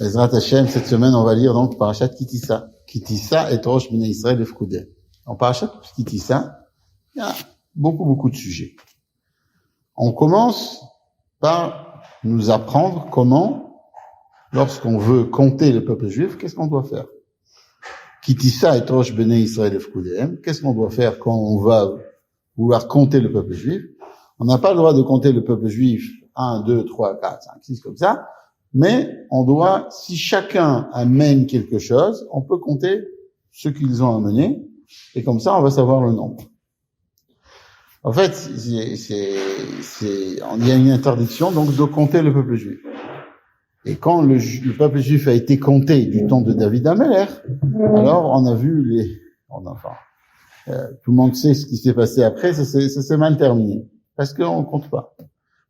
Ezrat Hashem, cette semaine, on va lire donc Parashat Kitissa. Kitissa et Rosh Bnei Israël Lefkoudé. En Parashat Kitissa, il y a beaucoup de sujets. On commence par nous apprendre comment, lorsqu'on veut compter le peuple juif, qu'est-ce qu'on doit faire. Kitissa et Rosh Bnei Israël Lefkoudé. Qu'est-ce qu'on doit faire quand on va vouloir compter le peuple juif? On n'a pas le droit de compter le peuple juif 1, 2, 3, 4, 5, 6 comme ça. Mais on doit, si chacun amène quelque chose, on peut compter ce qu'ils ont amené, et comme ça, on va savoir le nombre. En fait, il y a une interdiction, donc, de compter le peuple juif. Et quand le peuple juif a été compté du temps de David Ameler, alors on a vu tout le monde sait ce qui s'est passé après, ça s'est mal terminé. Parce qu'on compte pas.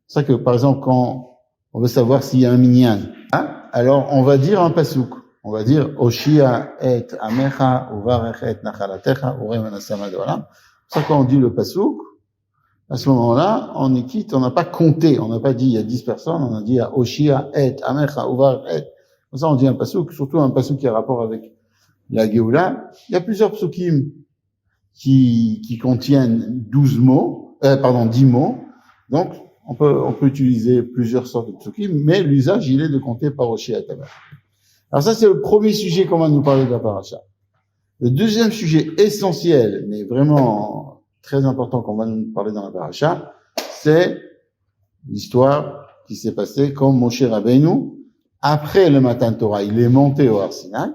C'est ça que, par exemple, quand on veut savoir s'il y a un minyan, alors on va dire un pasouk. On va dire Oshia et Amecha uvarech et nachalatecha urem anasama d'olam. C'est ça quand on dit le pasouk, à ce moment-là, on est quitte, on n'a pas compté, on n'a pas dit il y a 10 personnes, on a dit Oshia et Amecha uvarech et. Comme ça on dit un pasouk, surtout un pasouk qui a rapport avec la Géoula. Il y a plusieurs psukim qui contiennent 10 mots. Donc, on peut utiliser plusieurs sortes de psukim, mais l'usage, il est de compter par Oshia et Amecha. Alors ça, c'est le premier sujet qu'on va nous parler de la paracha. Le deuxième sujet essentiel, mais vraiment très important qu'on va nous parler dans la paracha, c'est l'histoire qui s'est passée quand Moshe Rabbeinu, après le Matan Torah, il est monté au Har Sinaï,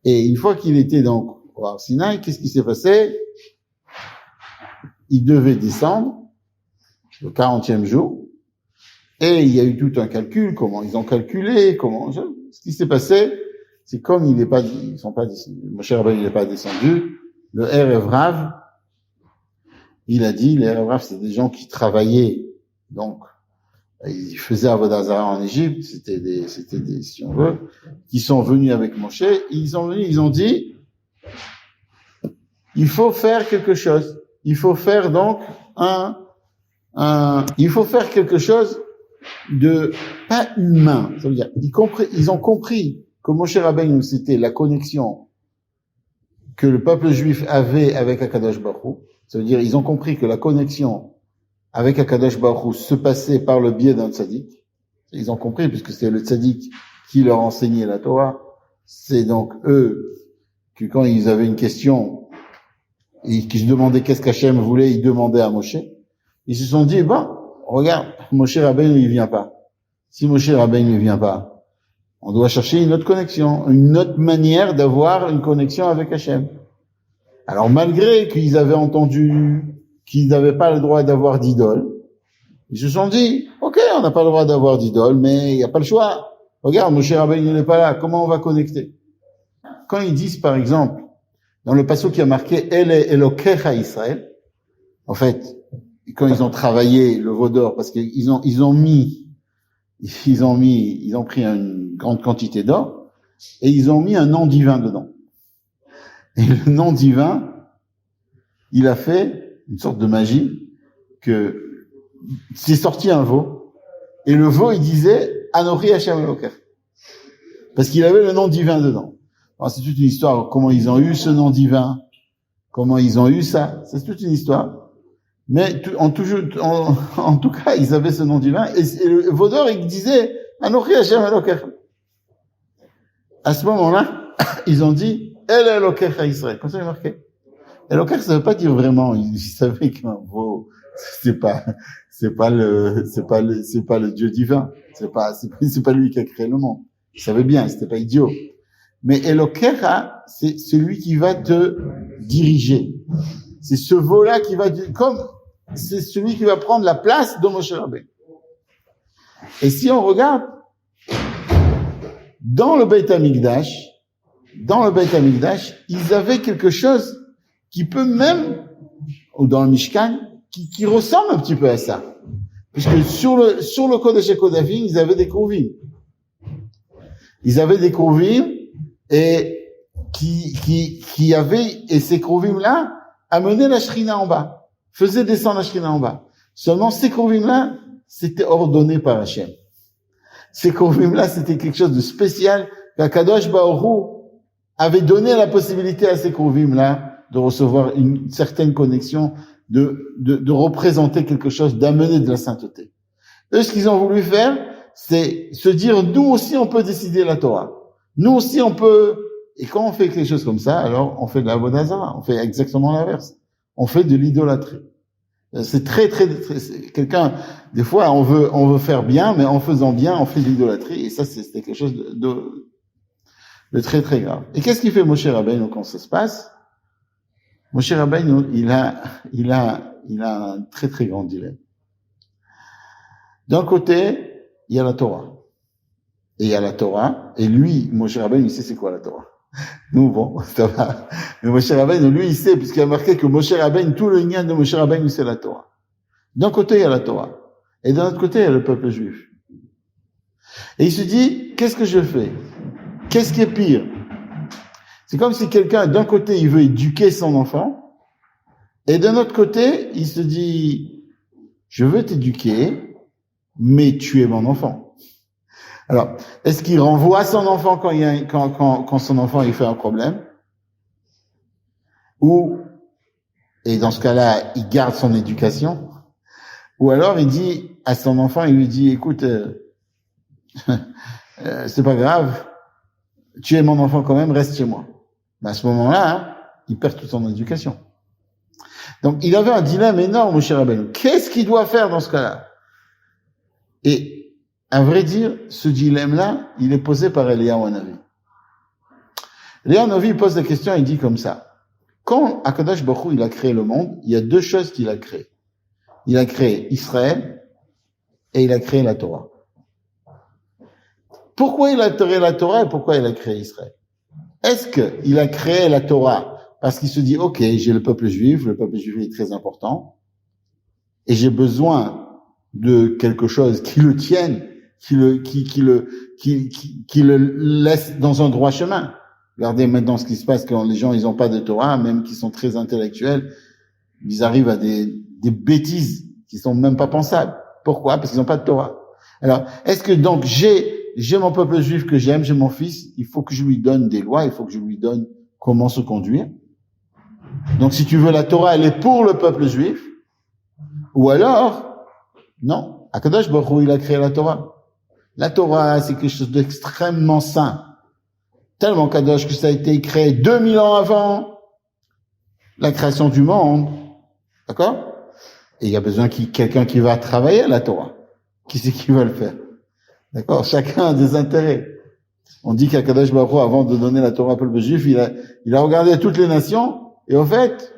et une fois qu'il était donc au Har Sinaï, qu'est-ce qui s'est passé? Il devait descendre le 40e jour, et il y a eu tout un calcul, comment ils ont calculé, ce qui s'est passé, c'est comme Moshe Rabbeinu n'est pas descendu, le Erev Rav, il a dit, les Erev Rav, c'est des gens qui travaillaient, donc, ils faisaient Avodah Zarah en Égypte, c'était des, si on veut, qui sont venus avec Moshe, ils ont dit, il faut faire quelque chose. Il faut faire donc il faut faire quelque chose de pas humain. Ça veut dire, ils ont compris que Moshe Rabbeinu, c'était la connexion que le peuple juif avait avec Akadosh Baruch Hu. Ça veut dire, ils ont compris que la connexion avec Akadosh Baruch Hu se passait par le biais d'un tzaddik. Ils ont compris, puisque c'est le tzaddik qui leur enseignait la Torah. C'est donc eux, que quand ils avaient une question, et qu'ils se demandaient qu'est-ce qu'Hachem voulait, ils demandaient à Moshe. Ils se sont dit, regarde, Moshe Rabbeinu, il vient pas. Si Moshe Rabbeinu, il vient pas, on doit chercher une autre connexion, une autre manière d'avoir une connexion avec Hachem. Alors, malgré qu'ils avaient entendu qu'ils n'avaient pas le droit d'avoir d'idole, ils se sont dit, ok, on n'a pas le droit d'avoir d'idole, mais il n'y a pas le choix. Regarde, Moshe Rabbeinu n'est pas là, comment on va connecter? Quand ils disent, par exemple, dans le passage qui a marqué « El Elokecha Israël », en fait, quand ils ont travaillé le veau d'or, parce qu'ils ont pris une grande quantité d'or, et ils ont mis un nom divin dedans. Et le nom divin, il a fait une sorte de magie, que c'est sorti un veau, et le veau, il disait « Anochi Hashem Elokecha », parce qu'il avait le nom divin dedans. Alors, c'est toute une histoire, comment ils ont eu ce nom divin, comment ils ont eu ça, c'est toute une histoire. Mais en tout cas, ils avaient ce nom divin, et le Vaudor, il disait, Anochi Hashem Elokecha. À ce moment-là, ils ont dit, El Elokecha Israël. Comme ça, il est marqué. Elokecha, ça veut pas dire vraiment, ils savaient qu'un veau, c'est pas le Dieu divin. C'est pas lui qui a créé le monde. Ils savaient bien, c'était pas idiot. Mais Elokecha, c'est celui qui va te diriger. C'est ce veau-là qui va, c'est celui qui va prendre la place de Moshe Rabbeinu. Et si on regarde, dans le Beit HaMikdash, ils avaient quelque chose qui peut même, ou dans le Mishkan, qui ressemble un petit peu à ça. Puisque sur le Kodesh HaKodashim, ils avaient des Kruvim. Et et ces Kruvim-là amenaient la Shrina en bas, faisaient descendre la Shrina en bas. Seulement ces Kruvim-là, c'était ordonné par Hachem. Ces Kérouvim-là, c'était quelque chose de spécial qu'Akadosh Baruch Hu avait donné la possibilité à ces Kérouvim-là de recevoir une certaine connexion, de représenter quelque chose, d'amener de la sainteté. Eux, ce qu'ils ont voulu faire, c'est se dire, nous aussi, on peut décider la Torah. Nous aussi, on peut, et quand on fait quelque chose comme ça, alors, on fait de la Avodah Zarah. On fait exactement l'inverse. On fait de l'idolâtrie. C'est très, quelqu'un, des fois, on veut faire bien, mais en faisant bien, on fait de l'idolâtrie. Et ça, c'était quelque chose de très, très grave. Et qu'est-ce qu'il fait Moshe Rabbeinu quand ça se passe? Moshe Rabbeinu, il a un très, très grand dilemme. D'un côté, il y a la Torah. Et il y a la Torah. Et lui, Moshe Rabbeinu, il sait c'est quoi la Torah. Nous, bon, ça va. Mais Moshe Rabbeinu, lui, il sait, puisqu'il a marqué que Moshe Rabbeinu, tout le lien de Moshe Rabbeinu, c'est la Torah. D'un côté, il y a la Torah. Et d'un autre côté, il y a le peuple juif. Et il se dit, qu'est-ce que je fais? Qu'est-ce qui est pire? C'est comme si quelqu'un, d'un côté, il veut éduquer son enfant, et d'un autre côté, il se dit, je veux t'éduquer, mais tu es mon enfant. Alors, est-ce qu'il renvoie son enfant quand son enfant il fait un problème? Ou, et dans ce cas-là, il garde son éducation? Ou alors il dit à son enfant, il lui dit, écoute, c'est pas grave, tu es mon enfant quand même, reste chez moi. Mais à ce moment-là, il perd toute son éducation. Donc, il avait un dilemme énorme, Moshe Rabbeinu. Qu'est-ce qu'il doit faire dans ce cas-là? Et, à vrai dire, ce dilemme-là, il est posé par Eliyahu Hanavi. Eliyahu Hanavi, il pose la question, il dit comme ça. Quand Akadosh Baruch Hu, il a créé le monde, il y a deux choses qu'il a créées. Il a créé Israël et il a créé la Torah. Pourquoi il a créé la Torah et pourquoi il a créé Israël? Est-ce qu'il a créé la Torah parce qu'il se dit, ok, j'ai le peuple juif est très important, et j'ai besoin de quelque chose qui le tienne, qui le laisse dans un droit chemin. Regardez maintenant ce qui se passe quand les gens, ils ont pas de Torah, même qui sont très intellectuels, ils arrivent à des bêtises qui sont même pas pensables. Pourquoi? Parce qu'ils n'ont pas de Torah. Alors, est-ce que donc j'ai mon peuple juif que j'aime, j'ai mon fils, il faut que je lui donne des lois, il faut que je lui donne comment se conduire. Donc si tu veux, la Torah, elle est pour le peuple juif. Ou alors, non, Akadosh Baruch Hu, il a créé la Torah. La Torah, c'est quelque chose d'extrêmement saint. Tellement Kadosh que ça a été créé 2000 ans avant la création du monde. D'accord? Et il y a besoin quelqu'un qui va travailler la Torah. Qui c'est qui va le faire? D'accord? Chacun a des intérêts. On dit qu'Akadosh Baruch Hu, avant de donner la Torah au peuple juif, il a regardé toutes les nations, et au fait,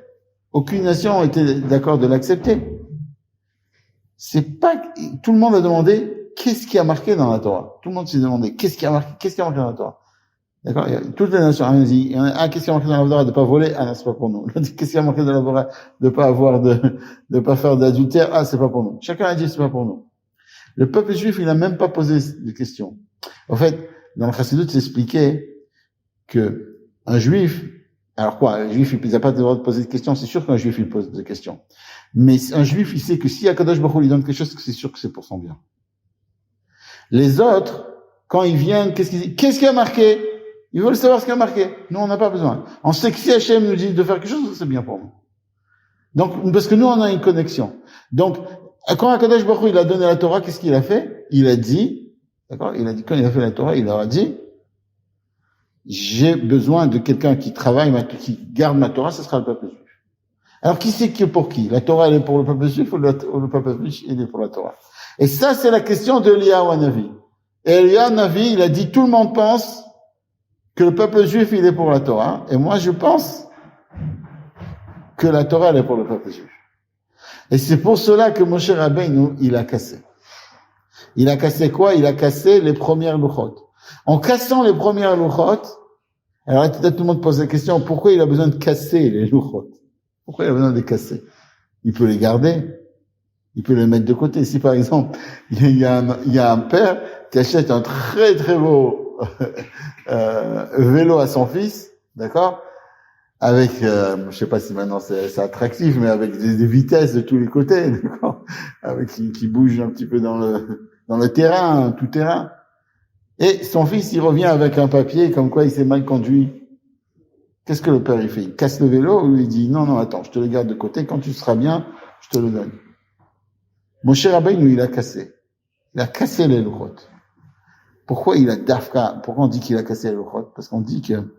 aucune nation était d'accord de l'accepter. C'est pas, tout le monde a demandé, qu'est-ce qui a marqué dans la Torah? Tout le monde s'est demandé, qu'est-ce qui a marqué dans la Torah? D'accord? Toutes les nations, on dit, qu'est-ce qui a marqué dans la Torah de pas voler? Ah, non, c'est pas pour nous. Qu'est-ce qui a marqué dans la Torah de pas avoir de pas faire d'adultère? Ah, c'est pas pour nous. Chacun a dit, c'est pas pour nous. Le peuple juif, il n'a même pas posé de questions. En fait, dans le Chassidut, c'est expliqué que un juif, alors quoi, un juif, il n'a pas le droit de poser de questions, c'est sûr qu'un juif, il pose des questions. Mais un juif, il sait que si Akadosh Baruch Hu lui donne quelque chose, c'est sûr que c'est pour son bien. Les autres, quand ils viennent, qu'est-ce qui a marqué? Ils veulent savoir ce qui a marqué. Nous, on n'a pas besoin. On sait que si Hachem nous dit de faire quelque chose, c'est bien pour nous. Donc, parce que nous, on a une connexion. Donc, quand Akadosh Baruch Hu, il a donné la Torah, qu'est-ce qu'il a fait? Il a dit, d'accord? Il a dit, quand il a fait la Torah, il leur a dit, j'ai besoin de quelqu'un qui travaille, qui garde ma Torah, ce sera le peuple juif. Alors, qui c'est qui est pour qui? La Torah, elle est pour le peuple juif ou le peuple juif, il est pour la Torah? Et ça, c'est la question de Eliyahu Hanavi. Et Eliyahu Hanavi, il a dit, tout le monde pense que le peuple juif, il est pour la Torah. Et moi, je pense que la Torah, elle est pour le peuple juif. Et c'est pour cela que Moshe Rabbeinu, il a cassé. Il a cassé quoi? Il a cassé les premières louchot. En cassant les premières louchot, alors peut-être tout le monde pose la question, pourquoi il a besoin de casser les louchot? Pourquoi il a besoin de les casser? Il peut les garder. Il peut les mettre de côté. Si par exemple, il y a un père qui achète un très très beau vélo à son fils, d'accord? Avec, je sais pas si maintenant c'est attractif, mais avec des vitesses de tous les côtés, d'accord? Avec qui bouge un petit peu dans le terrain, tout terrain. Et son fils, il revient avec un papier comme quoi il s'est mal conduit. Qu'est-ce que le père, il fait? Il casse le vélo ou il dit, non, attends, je te le garde de côté, quand tu seras bien, je te le donne. Moshe Rabbeinu, il a cassé. Il a cassé les Luchot. Pourquoi pourquoi on dit qu'il a cassé les Luchot? Parce qu'on dit que,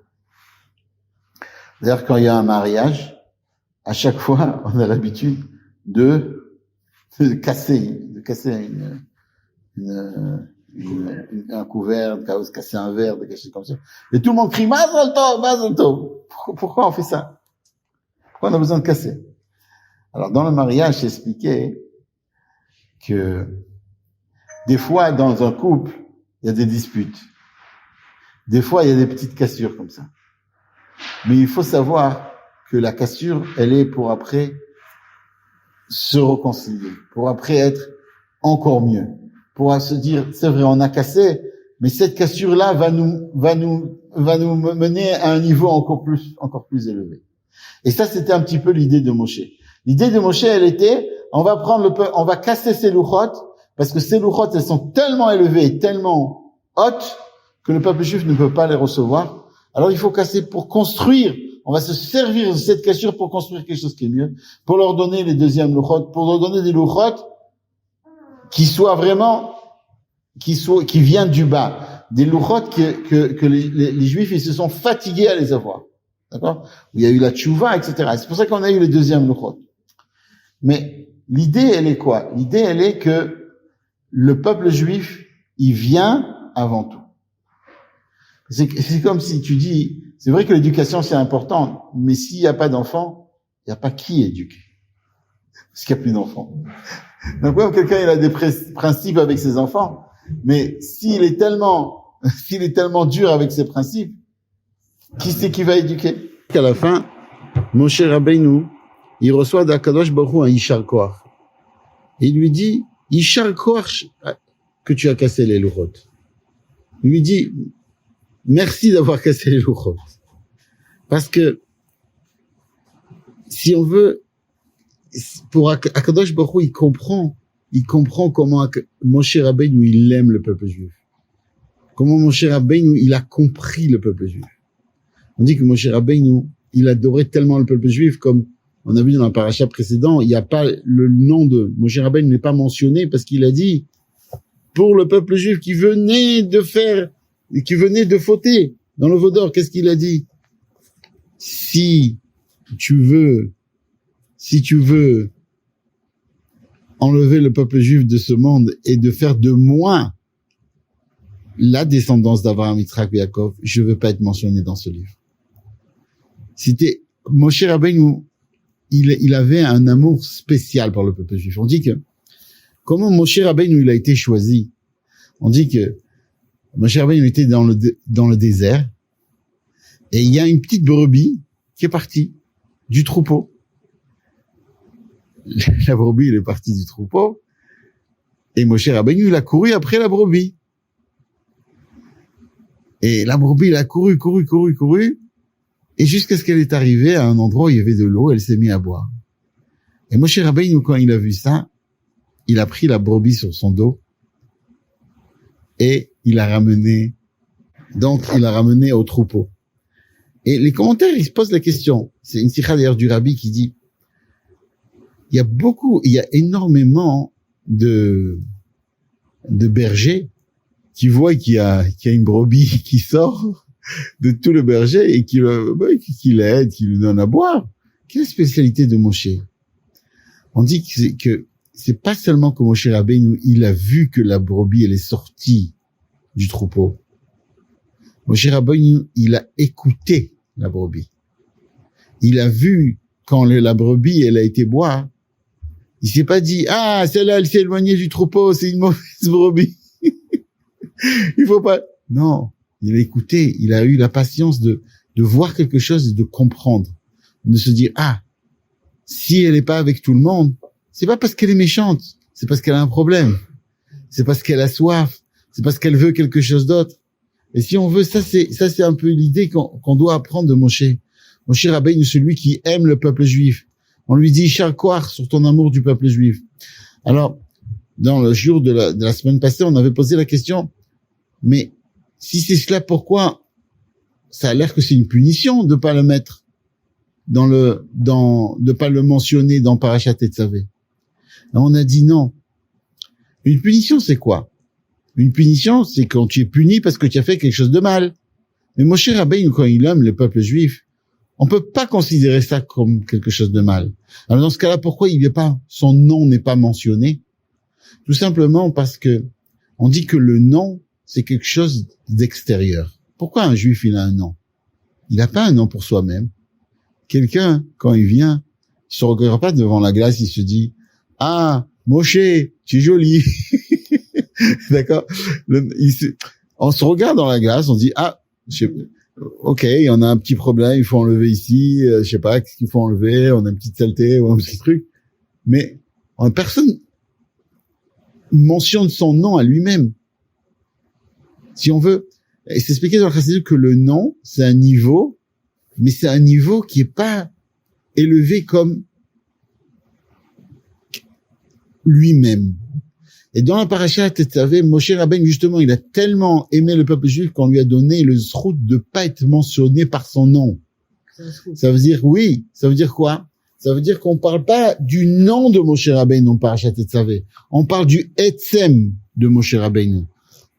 d'ailleurs, quand il y a un mariage, à chaque fois, on a l'habitude de casser un couvert, de casser un verre, de quelque chose comme ça. Et tout le monde crie, Mazel Tov, Mazel Tov. Pourquoi on fait ça? Pourquoi on a besoin de casser? Alors, dans le mariage, c'est expliqué que des fois, dans un couple, il y a des disputes. Des fois, il y a des petites cassures comme ça. Mais il faut savoir que la cassure, elle est pour après se réconcilier, pour après être encore mieux, pour se dire, c'est vrai, on a cassé, mais cette cassure-là va nous mener à un niveau encore plus élevé. Et ça, c'était un petit peu l'idée de Moshe. L'idée de Moshe, elle était, on va casser ces louchot, parce que ces louchot, elles sont tellement élevées, tellement hautes, que le peuple juif ne peut pas les recevoir. Alors, il faut casser pour construire. On va se servir de cette cassure pour construire quelque chose qui est mieux, pour leur donner les deuxièmes louchot, pour leur donner des louchot qui soient vraiment, qui viennent du bas. Des louchot que les juifs, ils se sont fatigués à les avoir. D'accord? Il y a eu la tchouva, etc. C'est pour ça qu'on a eu les deuxièmes louchot. Mais l'idée, elle est quoi? L'idée, elle est que le peuple juif, il vient avant tout. C'est comme si tu dis, c'est vrai que l'éducation c'est important, mais s'il n'y a pas d'enfants, il n'y a pas qui éduquer. Parce qu'il n'y a plus d'enfants. Donc même quelqu'un il a des principes avec ses enfants, mais s'il est tellement dur avec ses principes, qui c'est qui va éduquer? À la fin, Moshe Rabbeinu, il reçoit d'Akadosh Baruch Hu un Yishar Koach. Il lui dit, Yishar Koach que tu as cassé les louchot. Il lui dit, merci d'avoir cassé les louchot. Parce que, si on veut, pour Akadosh Baruch Hu, il comprend comment Moshe Rabbeinu, il aime le peuple juif. Comment Moshe Rabbeinu, il a compris le peuple juif. On dit que Moshe Rabbeinu, il adorait tellement le peuple juif, comme on a vu dans la paracha précédent, il n'y a pas le nom de Moshe Rabbeinu n'est pas mentionné parce qu'il a dit, pour le peuple juif qui venait de fauter dans le Vaudor, qu'est-ce qu'il a dit? Si tu veux enlever le peuple juif de ce monde et de faire de moi la descendance d'Abraham, Yitzhak et Yaakov, je veux pas être mentionné dans ce livre. C'était Moshe Rabbeinu, il avait un amour spécial pour le peuple juif. On dit que comment Moshe Rabbeinu il a été choisi. On dit que Moshe Rabbeinu était dans le désert et il y a une petite brebis qui est partie du troupeau. La brebis elle est partie du troupeau et Moshe Rabbeinu il a couru après la brebis. Et la brebis elle a couru et jusqu'à ce qu'elle est arrivée à un endroit où il y avait de l'eau, elle s'est mise à boire. Et Moshe Rabbeinu quand il a vu ça, il a pris la brebis sur son dos et il l'a ramené au troupeau. Et les commentaires, ils se posent la question. C'est une sikha d'ailleurs du rabbi qui dit, il y a énormément de bergers qui voient qu'il y a une brebis qui sort de tout le berger et qui l'aide, qui lui donne à boire. Quelle est la spécialité de Moshe? On dit que c'est pas seulement que Moshe Rabbeinu, il a vu que la brebis, elle est sortie du troupeau. Moshe Rabbeinu, il a écouté la brebis. Il a vu quand la brebis, elle a été boire. Il s'est pas dit, ah, celle-là, elle s'est éloignée du troupeau, c'est une mauvaise brebis. Il faut pas, non. Il a écouté, il a eu la patience de voir quelque chose et de comprendre. De se dire, ah, si elle n'est pas avec tout le monde, c'est pas parce qu'elle est méchante, c'est parce qu'elle a un problème. C'est parce qu'elle a soif, c'est parce qu'elle veut quelque chose d'autre. Et si on veut, ça c'est un peu l'idée qu'on doit apprendre de Moshe. Moshe Rabbeinu, celui qui aime le peuple juif. On lui dit, Yishar Koach sur ton amour du peuple juif. Alors, dans le jour de la semaine passée, on avait posé la question, mais Si c'est cela, pourquoi ça a l'air que c'est une punition de pas le mettre de pas le mentionner dans Parashat Tetzavé. On a dit non. Une punition, c'est quoi? Une punition, c'est quand tu es puni parce que tu as fait quelque chose de mal. Mais Moshe Rabbeinu, quand il aime le peuple juif, on peut pas considérer ça comme quelque chose de mal. Alors dans ce cas-là, pourquoi son nom n'est pas mentionné? Tout simplement parce que on dit que le nom, c'est quelque chose d'extérieur. Pourquoi un juif, il a un nom? Il n'a pas un nom pour soi-même. Quelqu'un, quand il vient, il se regarde pas devant la glace, il se dit, ah, Moshe, tu es joli. D'accord? On se regarde dans la glace, on dit, ah, ok, il y en a un petit problème, il faut enlever ici, je sais pas, qu'est-ce qu'il faut enlever, on a une petite saleté ou un petit truc. Mais personne mentionne son nom à lui-même. Si on veut, et c'est expliqué dans le Chassidut que le nom, c'est un niveau, mais c'est un niveau qui est pas élevé comme lui-même. Et dans la paracha Tetzavé, Moshe Rabbeinu, justement, il a tellement aimé le peuple juif qu'on lui a donné le zrout de pas être mentionné par son nom. Ça veut dire, oui, ça veut dire quoi? Ça veut dire qu'on parle pas du nom de Moshe Rabbeinu dans Parashat Tetzavé. On parle du etzem de Moshe Rabbeinu.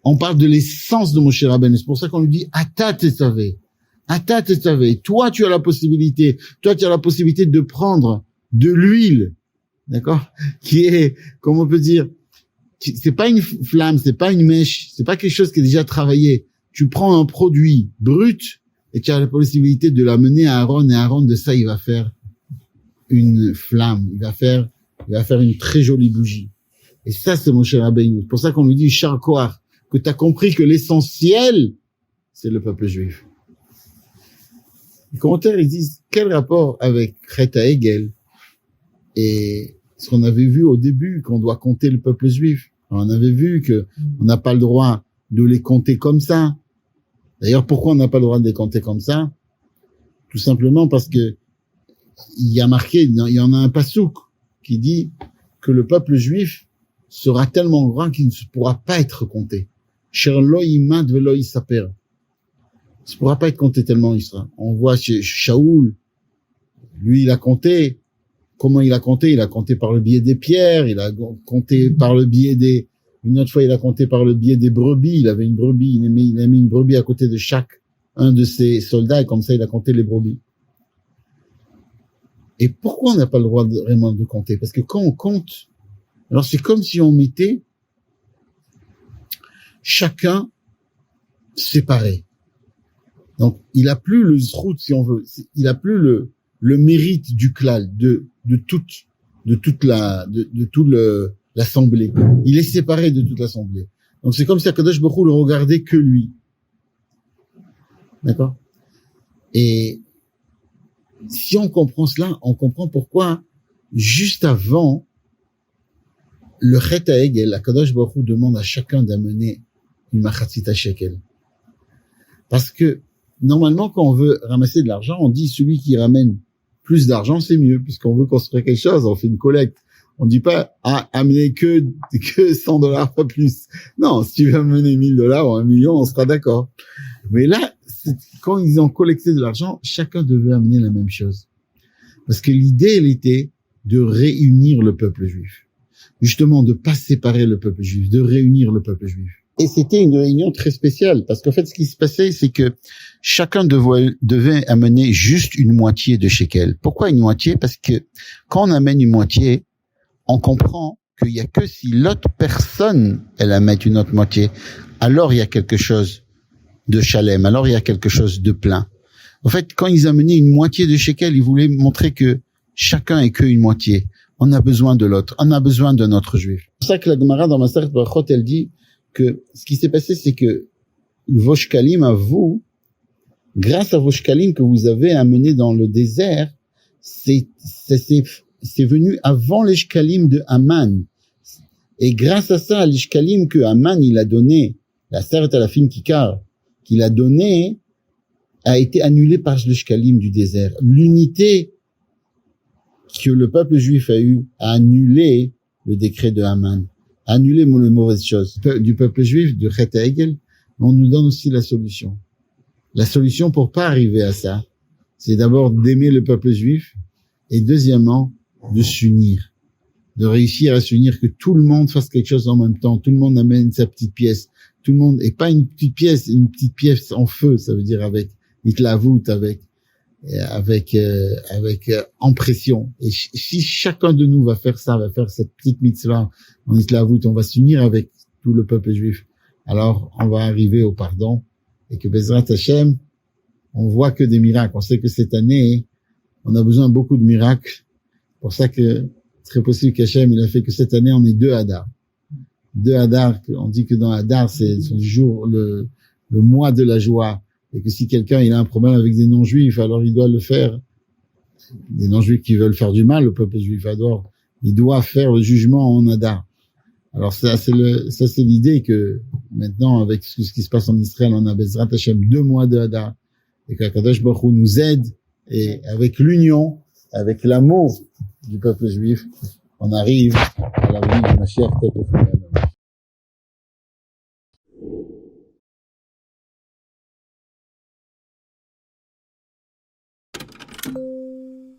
On parle de l'essence de Moshe Rabbeinu. C'est pour ça qu'on lui dit Ata Tetzavé. Ata Tetzavé. Toi, tu as la possibilité de prendre de l'huile, d'accord? Qui est, comment on peut dire, c'est pas une flamme, c'est pas une mèche, c'est pas quelque chose qui est déjà travaillé. Tu prends un produit brut et tu as la possibilité de l'amener à Aaron, et Aaron, de ça, il va faire une flamme. Il va faire une très jolie bougie. Et ça, c'est Moshe Rabbeinu. C'est pour ça qu'on lui dit, Shar Koach, que tu as compris que l'essentiel, c'est le peuple juif. Les commentaires, ils disent, quel rapport avec Chet HaEgel et ce qu'on avait vu au début, qu'on doit compter le peuple juif. On avait vu que on n'a pas le droit de les compter comme ça. D'ailleurs, pourquoi on n'a pas le droit de les compter comme ça? Tout simplement parce que il y a marqué, il y en a un pasouk qui dit que le peuple juif sera tellement grand qu'il ne pourra pas être compté. Sher lo yimad velo yisaper. Il ne pourra pas être compté tellement il sera. On voit chez Shaoul, lui, il a compté. Comment il a compté? Il a compté par le biais des pierres, il a compté par le biais une autre fois, il a compté par le biais des brebis. Il avait une brebis, il a mis une brebis à côté de un de ses soldats, et comme ça, il a compté les brebis. Et pourquoi on n'a pas le droit vraiment de compter? Parce que quand on compte, alors c'est comme si on mettait chacun séparé. Donc, il a plus le zrout, si on veut. Il a plus le mérite du klal, de toute l'assemblée. Il est séparé de toute l'assemblée. Donc, c'est comme si Akadosh Baruch Hu le regardait que lui. D'accord? Et si on comprend cela, on comprend pourquoi, juste avant, le Chet HaEgel, Akadosh Baruch Hu demande à chacun d'amener une machatzita shekel. Parce que, normalement, quand on veut ramasser de l'argent, on dit celui qui ramène plus d'argent, c'est mieux, puisqu'on veut construire quelque chose, on fait une collecte. On dit pas, amener que $100, pas plus. Non, si tu veux amener $1000 ou $1 million, on sera d'accord. Mais là, quand ils ont collecté de l'argent, chacun devait amener la même chose. Parce que l'idée, elle était de réunir le peuple juif. Justement, de pas séparer le peuple juif, de réunir le peuple juif. Et c'était une réunion très spéciale, parce qu'en fait, ce qui se passait, c'est que chacun devait amener juste une moitié de shekel. Pourquoi une moitié? Parce que quand on amène une moitié, on comprend qu'il y a que si l'autre personne, elle amène une autre moitié, alors il y a quelque chose de shalem, alors il y a quelque chose de plein. En fait, quand ils amenaient une moitié de shekel, ils voulaient montrer que chacun est que une moitié. On a besoin de l'autre, on a besoin de notre juif. C'est pour ça que la Gemara dans Masechet Brachot, elle dit que ce qui s'est passé, c'est que vos shkalim à vous, grâce à vos shkalim que vous avez amenés dans le désert, c'est venu avant les shkalim de Haman. Et grâce à ça, les shkalim que Haman, il a donné, la seret à la fine kikar, qu'il a donné, a été annulé par les shkalim du désert. L'unité que le peuple juif a eu a annulé le décret de Haman, a annulé les mauvaises choses du peuple juif, de Chet HaEgel, on nous donne aussi la solution. La solution pour pas arriver à ça, c'est d'abord d'aimer le peuple juif et deuxièmement, de s'unir. De réussir à s'unir, que tout le monde fasse quelque chose en même temps, tout le monde amène sa petite pièce, tout le monde, et pas une petite pièce en feu, ça veut dire avec hitlavut, avec en pression. Et si chacun de nous va faire ça, va faire cette petite mitzvah en hitlavut, on va s'unir avec tout le peuple juif, alors on va arriver au pardon, et que Bezrat Hashem, on voit que des miracles. On sait que cette année, on a besoin de beaucoup de miracles. Pour ça que très possible qu'Hachem, il a fait que cette année, on est 2 Hadar. 2 Hadar, on dit que dans Hadar, c'est le jour, le mois de la joie. Et que si quelqu'un, il a un problème avec des non-juifs, alors il doit le faire. Des non-juifs qui veulent faire du mal, le peuple juif adore. Il doit faire le jugement en Hadar. Alors ça, c'est l'idée que maintenant, avec ce qui se passe en Israël, on a Bezrat Hashem 2 mois de Hadar. Et qu'Akadosh Baruch Hu nous aide. Et avec l'union, avec l'amour du peuple juif, on arrive à la venue du Mashiach tête au